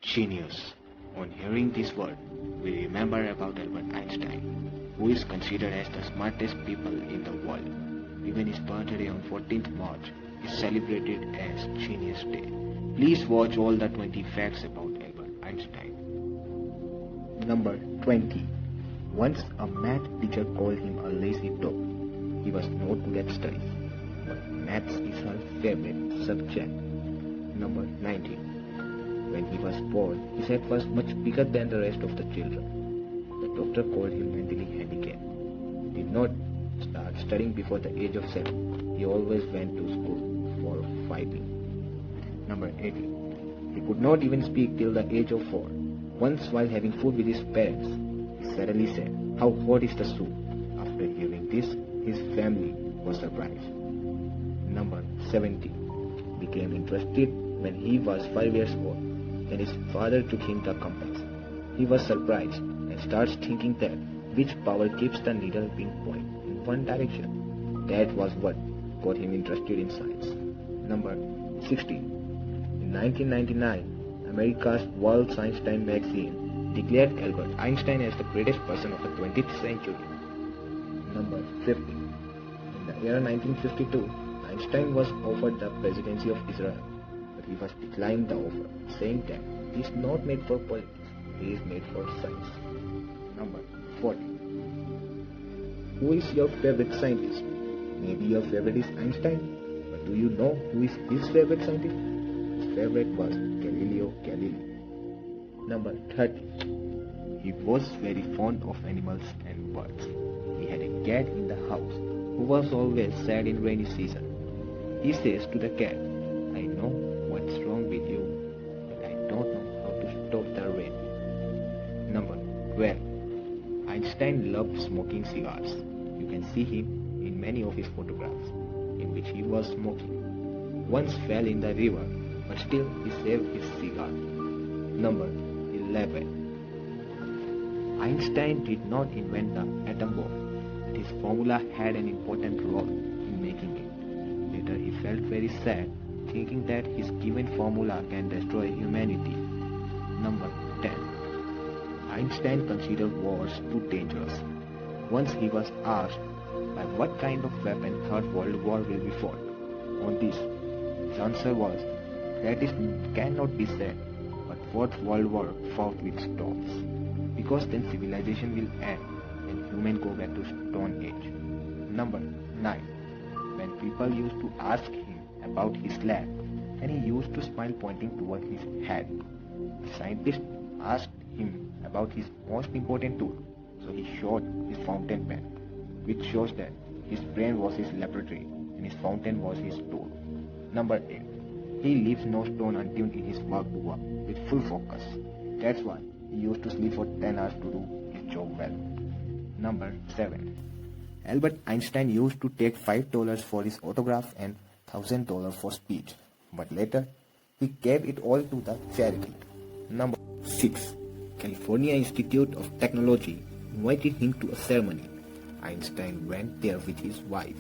Genius. On hearing this word, we remember about Albert Einstein, who is considered as the smartest people in the world. Even his birthday on 14th March is celebrated as Genius Day. Please watch all the 20 facts about Albert Einstein. Number 20. Once a math teacher called him a lazy dog. He was not good at studies, but maths is her favorite subject. Number 19. When he was born, his head was much bigger than the rest of the children. The doctor called him mentally handicapped. He did not start studying before the age of 7. He always went to school for fighting. Number 18. He could not even speak till the age of 4. Once while having food with his parents, he suddenly said, "How hot is the soup?" After hearing this, his family was surprised. Number 17. He became interested when he was 5 years old. Then his father took him the compass. He was surprised and starts thinking that which power keeps the needle being pointed in one direction. That was what got him interested in science. Number 16. In 1999, America's World Science Time magazine declared Albert Einstein as the greatest person of the 20th century. Number 15. In the year 1952, Einstein was offered the presidency of Israel. He was declined the offer, saying that he is not made for politics, he is made for science. Number 40. Who is your favorite scientist? Maybe your favorite is Einstein, but do you know who is his favorite scientist? His favorite was Galileo Galilei. Number 30. He was very fond of animals and birds. He had a cat in the house who was always sad in rainy season. He says to the cat, "I know what's wrong with you, but I don't know how to stop the rain." Number 12. Einstein loved smoking cigars. You can see him in many of his photographs in which he was smoking. Once fell in the river, but still he saved his cigar. Number 11. Einstein did not invent the atom bomb, but his formula had an important role in making it. Later he felt very sad, thinking that his given formula can destroy humanity. Number 10. Einstein considered wars too dangerous. Once he was asked by what kind of weapon Third World War will be fought. On this, his answer was, "That is cannot be said, but Fourth World War fought with stones, because then civilization will end and humans go back to Stone Age." Number 9. When people used to ask him about his lab, and he used to smile pointing toward his head. The scientist asked him about his most important tool, so he showed his fountain pen, which shows that his brain was his laboratory and his fountain was his tool. Number 8. He leaves no stone unturned in his work to work with full focus. That's why he used to sleep for 10 hours to do his job well. Number 7. Albert Einstein used to take $5 for his autograph and $1,000 for speech, but later he gave it all to the charity. Number 6. California Institute of Technology invited him to a ceremony. Einstein went there with his wife.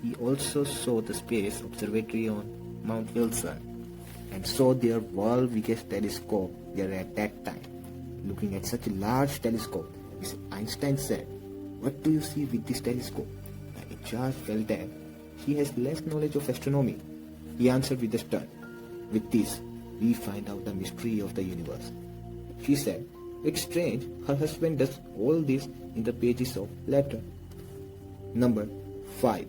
He also saw the space observatory on Mount Wilson and saw their world's biggest telescope there at that time. Looking at such a large telescope, Mr. Einstein said, "What do you see with this telescope?" The in-charge felt that she has less knowledge of astronomy. He answered with a stern, "With this, we find out the mystery of the universe." She said, "It's strange, her husband does all this in the pages of letter." Number 5.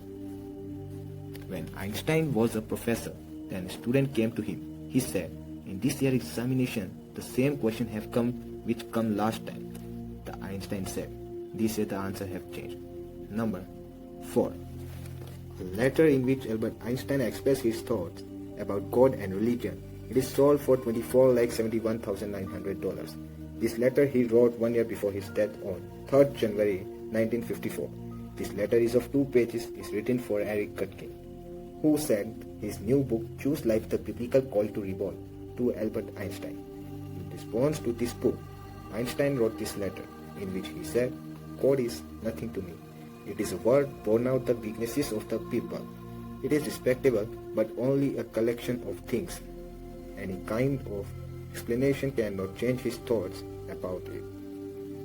When Einstein was a professor, then a student came to him. He said, "In this year's examination, the same question have come which come last time." The Einstein said, "This year the answer have changed." Number 4. A letter in which Albert Einstein expressed his thoughts about God and religion. It is sold for $24,71,900. This letter he wrote 1 year before his death on 3rd January 1954. This letter is of 2 pages, is written for Eric Gutkin, who sent his new book Choose Life, the Biblical Call to Revolt to Albert Einstein. In response to this book, Einstein wrote this letter in which he said, "God is nothing to me. It is a word born out the weaknesses of the people. It is respectable, but only a collection of things. Any kind of explanation cannot change his thoughts about it.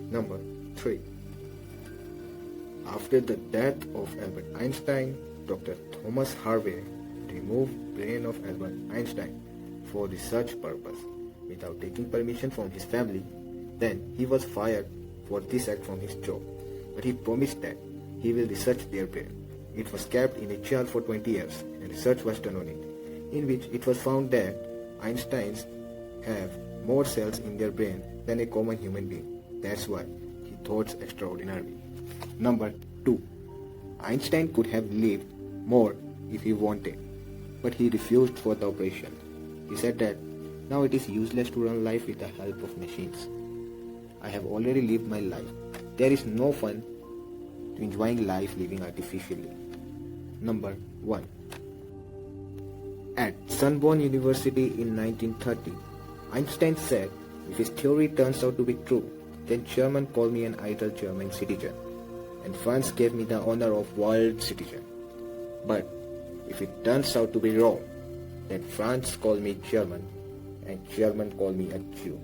Number 3. After the death of Albert Einstein, Dr. Thomas Harvey removed brain of Albert Einstein for research purpose without taking permission from his family. Then he was fired for this act from his job, but he promised that he will research their brain. It was kept in a jar for 20 years and research was done on it, in which it was found that Einsteins have more cells in their brain than a common human being. That's why he thought extraordinary. Number 2. Einstein could have lived more if he wanted, but he refused for the operation. He said that now it is useless to run life with the help of machines. I have already lived my life. There is no fun to enjoying life living artificially. Number 1. At Sorbonne University in 1930, Einstein said, if his theory turns out to be true, then Germany call me an idle German citizen, and France gave me the honor of world citizen. But if it turns out to be wrong, then France call me German, and German call me a Jew.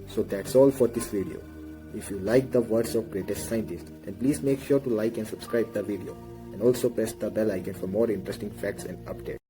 So that's all for this video. If you like the words of greatest scientist, then please make sure to like and subscribe the video, and also press the bell icon for more interesting facts and updates.